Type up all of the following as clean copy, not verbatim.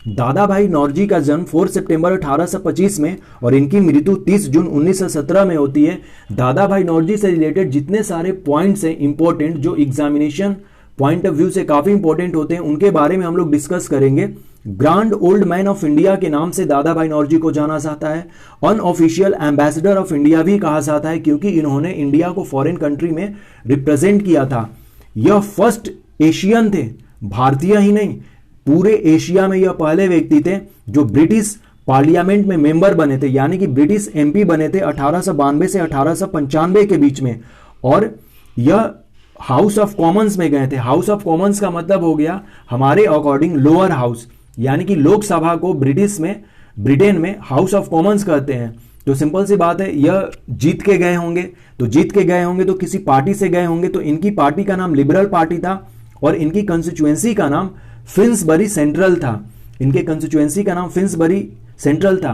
दादा भाई नौरोजी का जन्म 4 सितंबर 1825 में और इनकी मृत्यु 30 जून 1917 में होती है। दादा भाई नौरोजी से रिलेटेड जितने सारे पॉइंट्स हैं इंपॉर्टेंट, जो एग्जामिनेशन पॉइंट ऑफ व्यू से काफी इंपॉर्टेंट होते हैं, उनके बारे में हम लोग डिस्कस करेंगे। Grand old man of India के नाम से दादा भाई नौरोजी को जाना जाता है। अनऑफिशियल एम्बेसडर ऑफ इंडिया भी कहा जाता है क्योंकि इन्होंने इंडिया को फॉरेन कंट्री में रिप्रेजेंट किया था। यह फर्स्ट एशियन थे, भारतीय ही नहीं पूरे एशिया में यह पहले व्यक्ति थे जो ब्रिटिश पार्लियामेंट में मेंबर बने थे, यानी कि ब्रिटिश एमपी बने थे 1892 से 1895 के बीच में। और यह हाउस ऑफ कॉमन्स में गए थे। हाउस ऑफ कॉमन्स का मतलब हो गया हमारे अकॉर्डिंग लोअर हाउस, यानी कि लोकसभा को ब्रिटेन में हाउस ऑफ कॉमन्स कहते हैं। तो सिंपल सी बात है, यह जीत के गए होंगे तो किसी पार्टी से गए होंगे। तो इनकी पार्टी का नाम लिबरल पार्टी था और इनकी कंस्टिट्यूएंसी का नाम फिन्सबरी सेंट्रल था। इनके कंस्टिट्यूएंसी का नाम फिन्सबरी सेंट्रल था।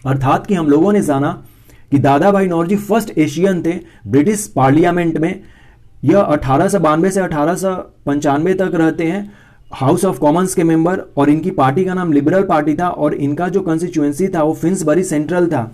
अर्थात कि हम लोगों ने जाना कि दादा भाई नौरोजी फर्स्ट एशियन थे ब्रिटिश पार्लियामेंट में। यह 1892 से 1895 तक रहते हैं हाउस ऑफ कॉमन्स के मेंबर, और इनकी पार्टी का नाम लिबरल पार्टी था और इनका जो कंस्टिट्यूएंसी था वो फिन्सबरी सेंट्रल था।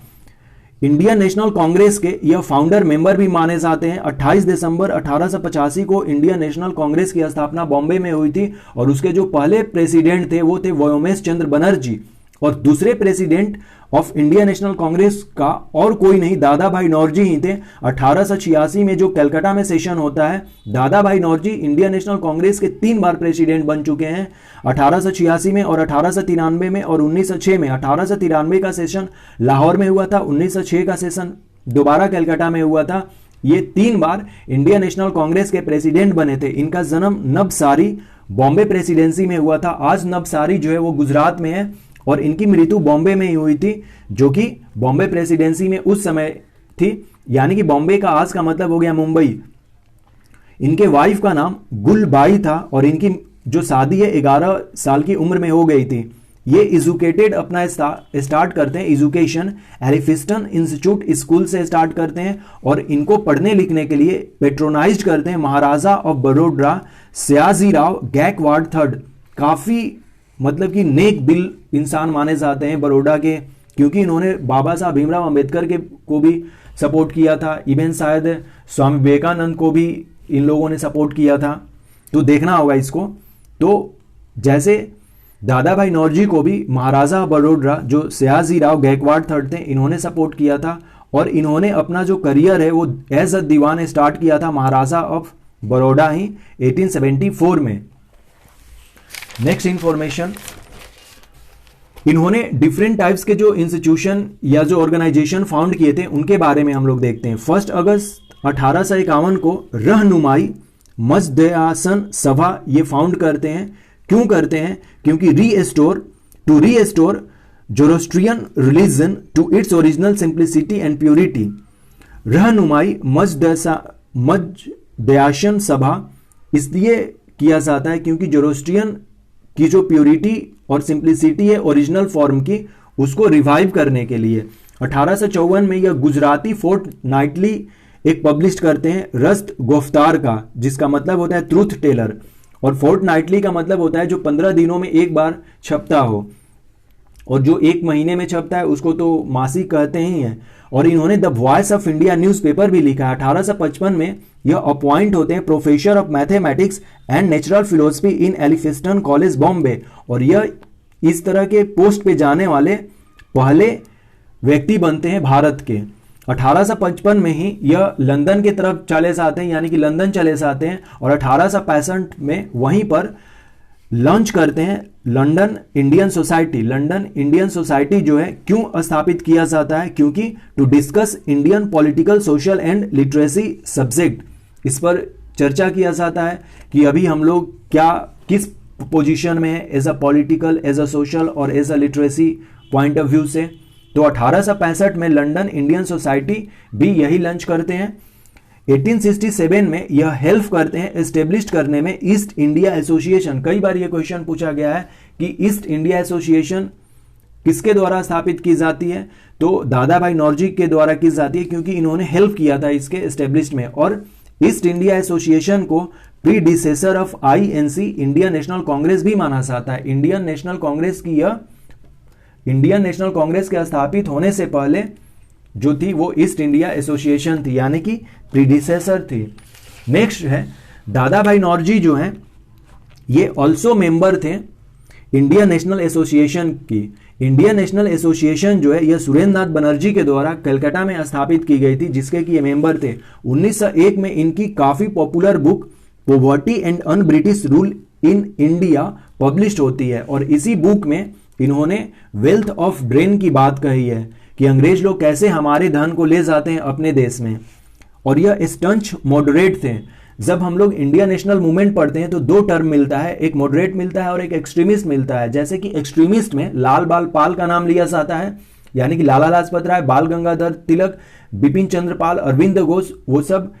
इंडियन नेशनल कांग्रेस के यह फाउंडर मेंबर भी माने जाते हैं। 28 दिसंबर 1885 को इंडियन नेशनल कांग्रेस की स्थापना बॉम्बे में हुई थी और उसके जो पहले प्रेसिडेंट थे वो थे व्योमेश चंद्र बनर्जी, और दूसरे president of Indian national Congress का और कोई नहीं, दादा भाई नौरोजी ही थे। 1886 में जो कलकत्ता में सेशन होता है, दादा भाई नौरोजी इंडियन नेशनल कांग्रेस के 3 बार प्रेसिडेंट बन चुके हैं, 1886 में और 1893 में और 1906 में। 1893 का सेशन लाहौर में हुआ था, 1906 का सेशन दोबारा कलकत्ता में हुआ था। ये 3 बार इंडियन नेशनल कांग्रेस के प्रेसिडेंट बने थे। इनका जन्म नवसारी बॉम्बे प्रेसिडेंसी में हुआ था। आज नवसारी जो है वो गुजरात में है और इनकी मृत्यु बॉम्बे में ही हुई थी, जो कि बॉम्बे प्रेसिडेंसी में उस समय थी, यानी कि बॉम्बे का आज का मतलब हो गया मुंबई। इनके वाइफ का नाम गुलबाई था और इनकी जो शादी है 11 साल की उम्र में हो गई थी। ये एजुकेटेड अपना स्टार्ट करते हैं, एजुकेशन एलिफिस्टन इंस्टीट्यूट स्कूल से स्टार्ट करते हैं और इनको पढ़ने लिखने के लिए पेट्रोनाइज करते हैं महाराजा ऑफ बड़ौदा सयाजीराव गायकवाड़ III। काफी मतलब कि नेक दिल इंसान माने जाते हैं बड़ौदा के, क्योंकि इन्होंने बाबा साहब भीमराव अंबेडकर के को भी सपोर्ट किया था। इवन शायद स्वामी विवेकानंद को भी इन लोगों ने सपोर्ट किया था, तो देखना होगा इसको। तो जैसे दादा भाई नौरोजी को भी महाराजा बड़ौदा जो सयाजीराव गायकवाड़ III थे, इन्होंने सपोर्ट किया था और इन्होंने अपना जो करियर है वो एज अ दीवान स्टार्ट किया था महाराजा ऑफ बड़ौदा ही 1874 में। नेक्स्ट इंफॉर्मेशन, इन्होंने डिफरेंट टाइप्स के जो इंस्टीट्यूशन या जो ऑर्गेनाइजेशन फाउंड किए थे उनके बारे में हम लोग देखते हैं। 1 अगस्त 1851 को रहनुमाई मजदयासन सभा ये फाउंड करते हैं। क्यों करते हैं? क्योंकि restore Zoroastrian religion to its original simplicity and purity. Rahnumai Mazdayasnan सभा इसलिए किया जाता है क्योंकि जोरोस्ट्रियन की जो प्योरिटी और सिंप्लिसिटी है ओरिजिनल फॉर्म की, उसको रिवाइव करने के लिए। 1854 में यह गुजराती फोर्टनाइटली एक पब्लिश करते हैं रस्ट गुफ्तार का, जिसका मतलब होता है ट्रूथ टेलर, और फोर्टनाइटली का मतलब होता है जो 15 दिनों में एक बार छपता हो, और जो 1 महीने में छपता है उसको तो मासिक कहते ही हैं। और इन्होंने the voice of India newspaper भी लिखा है। 1855 में यह अपॉइंट होते हैं professor of mathematics and natural philosophy in Elphinstone college Bombay, और यह इस तरह के पोस्ट पे जाने वाले पहले व्यक्ति बनते हैं भारत के। 1855 में ही यह लंदन की तरफ चले जाते हैं, यानी कि लंदन चले जाते हैं, और 1865 में वहीं पर लॉन्च करते हैं London Indian society. London Indian society जो है क्यों स्थापित किया जाता है? क्योंकि to discuss Indian political social and literacy subject, इस पर चर्चा किया जाता है कि अभी हम लोग किस पोजीशन में है as a political, as a social और as a literacy point of view से। तो 1865 में लंदन इंडियन सोसाइटी भी यही लॉन्च करते हैं। 1867 में यह हेल्प करते हैं एस्टेब्लिश करने में ईस्ट इंडिया एसोसिएशन। कई बार यह क्वेश्चन पूछा गया है कि ईस्ट इंडिया एसोसिएशन किसके द्वारा स्थापित की जाती है? तो दादा भाई नौरोजी के द्वारा की जाती है, क्योंकि इन्होंने हेल्प किया था इसके एस्टेब्लिश में। और ईस्ट इंडिया एसोसिएशन को predecessor of INC Indian national Congress भी माना जाता है। इंडियन नेशनल कांग्रेस के स्थापित होने से पहले जो थी वो ईस्ट इंडिया एसोसिएशन थी, यानी कि प्रीडिसेसर थी। नेक्स्ट है दादा भाई नौरोजी जो हैं ये ऑल्सो मेंबर थे इंडियन नेशनल एसोसिएशन की। इंडियन नेशनल एसोसिएशन जो है यह सुरेंद्र नाथ बनर्जी के द्वारा कलकत्ता में स्थापित की गई थी, जिसके कि ये मेंबर थे। 1901 में इनकी काफी popular book poverty and un British rule in India publish होती है, और इसी बुक में इन्होंने वेल्थ ऑफ ब्रेन की बात कही है कि अंग्रेज लोग कैसे हमारे धन को ले जाते हैं अपने देश में। और यह स्टंच मॉडरेट थे। जब हम लोग इंडिया नेशनल मूवमेंट पढ़ते हैं तो दो टर्म मिलता है, एक मॉडरेट मिलता है और एक एक्सट्रीमिस्ट मिलता है। जैसे कि एक्सट्रीमिस्ट में लाल बाल पाल का नाम लिया जाता है, यानी कि लाला लाजपत राय, बाल गंगाधर तिलक, बिपिन चंद्र पाल, अरविंद घोष, वो सब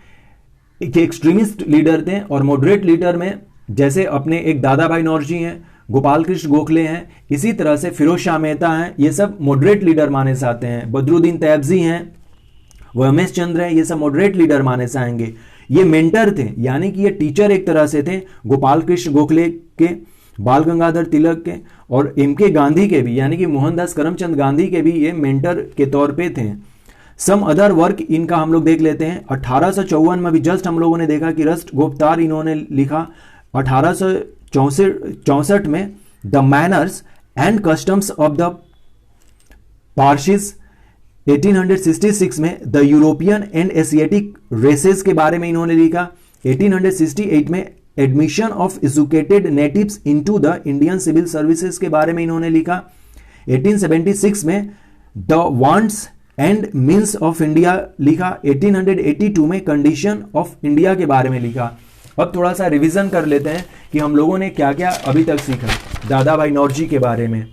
एक एक्सट्रीमिस्ट लीडर थे। और मॉडरेट लीडर में जैसे अपने एक दादा भाई नौरोजी हैं, गोपाल कृष्ण गोखले हैं, इसी तरह से फिरोज शाह मेहता हैं, ये सब मॉडरेट लीडर माने जाते हैं। बदरुद्दीन तैयबजी हैं, वमेश चंद्र हैं, ये सब मॉडरेट लीडर माने जाएंगे। ये मेंटर थे, यानी कि ये टीचर एक तरह से थे गोपाल कृष्ण गोखले के, बाल गंगाधर तिलक के और एम.के. गांधी के भी, यानी कि मोहनदास करमचंद गांधी के भी ये मेंटर के तौर पे थे। सम अदर वर्क इनका हम लोग देख लेते हैं। 1854 में भी जस्ट हम लोगों ने देखा कि रस्ट गोपतार इन्होंने लिखा। 1864 में the manners and customs of the Parsis. 1866 में the European and Asiatic races के बारे में इन्होंने लिखा। 1868 में admission of educated natives into the Indian civil services के बारे में इन्होंने लिखा। 1876 में the wants and means of India लिखा। 1882 में कंडीशन ऑफ इंडिया के बारे में लिखा। अब थोड़ा सा रिवीजन कर लेते हैं कि हम लोगों ने क्या क्या अभी तक सीखा दादा भाई नौरोजी के बारे में।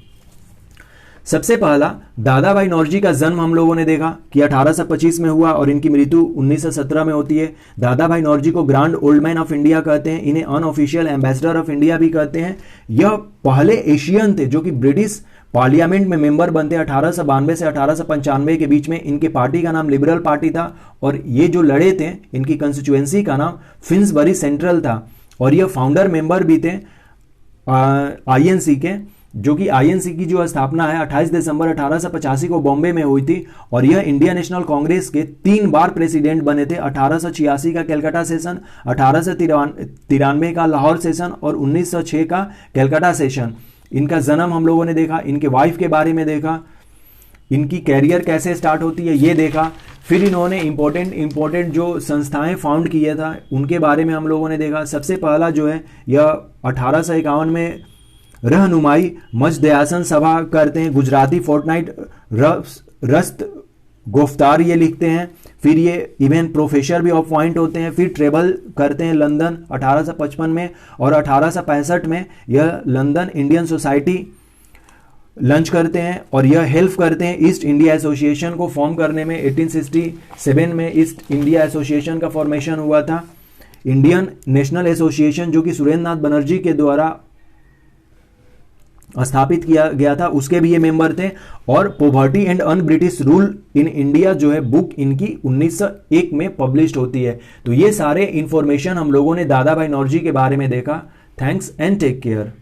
सबसे पहला, दादा भाई नौरोजी का जन्म हम लोगों ने देखा कि 1825 में हुआ और इनकी मृत्यु 1917 में होती है। दादा भाई नौरोजी को grand old man of India कहते हैं, इन्हें अनऑफिशियल एम्बेसडर ऑफ इंडिया भी कहते हैं। यह पहले एशियन थे जो कि ब्रिटिश पार्लियामेंट में मेंबर बनते। 1892 से 1895 के बीच में इनके पार्टी का नाम लिबरल पार्टी था, और ये जो लड़े थे इनकी कंस्टिट्यूएंसी का नाम फिन्सबरी सेंट्रल था। और यह फाउंडर मेंबर भी थे आईएनसी के, जो कि आईएनसी की जो स्थापना है 28 दिसंबर 1885 को बॉम्बे में हुई थी। और यह इंडियन नेशनल कांग्रेस के 3 बार प्रेसिडेंट बने थे। 1886 का कलकत्ता सेशन, 1893 का लाहौर सेशन और 1906 का कलकत्ता सेशन। इनका जन्म हम लोगों ने देखा, इनके वाइफ के बारे में देखा, इनकी कैरियर कैसे स्टार्ट होती है ये देखा। फिर इन्होंने इंपॉर्टेंट जो संस्थाएं फाउंड किए था उनके बारे में हम लोगों ने देखा। सबसे पहला जो है यह 1851 में रहनुमाई मजदयासन सभा करते हैं। गुजराती फोर्टनाइट रस्त गोफ्तार ये लिखते हैं। फिर ये इवन प्रोफेसर भी अपॉइंट होते हैं। फिर ट्रेवल करते हैं लंदन 1855 में, और 1865 में यह लंदन इंडियन सोसाइटी लंच करते हैं और यह हेल्प करते हैं ईस्ट इंडिया एसोसिएशन को फॉर्म करने में। 1867 में ईस्ट इंडिया एसोसिएशन का फॉर्मेशन हुआ था। इंडियन नेशनल एसोसिएशन जो कि सुरेंद्र नाथ बनर्जी के द्वारा स्थापित किया गया था, उसके भी ये मेंबर थे। और poverty and un British rule in India जो है बुक इनकी 1901 में पब्लिश होती है। तो ये सारे इंफॉर्मेशन हम लोगों ने दादा भाई नौरोजी के बारे में देखा। Thanks and take care.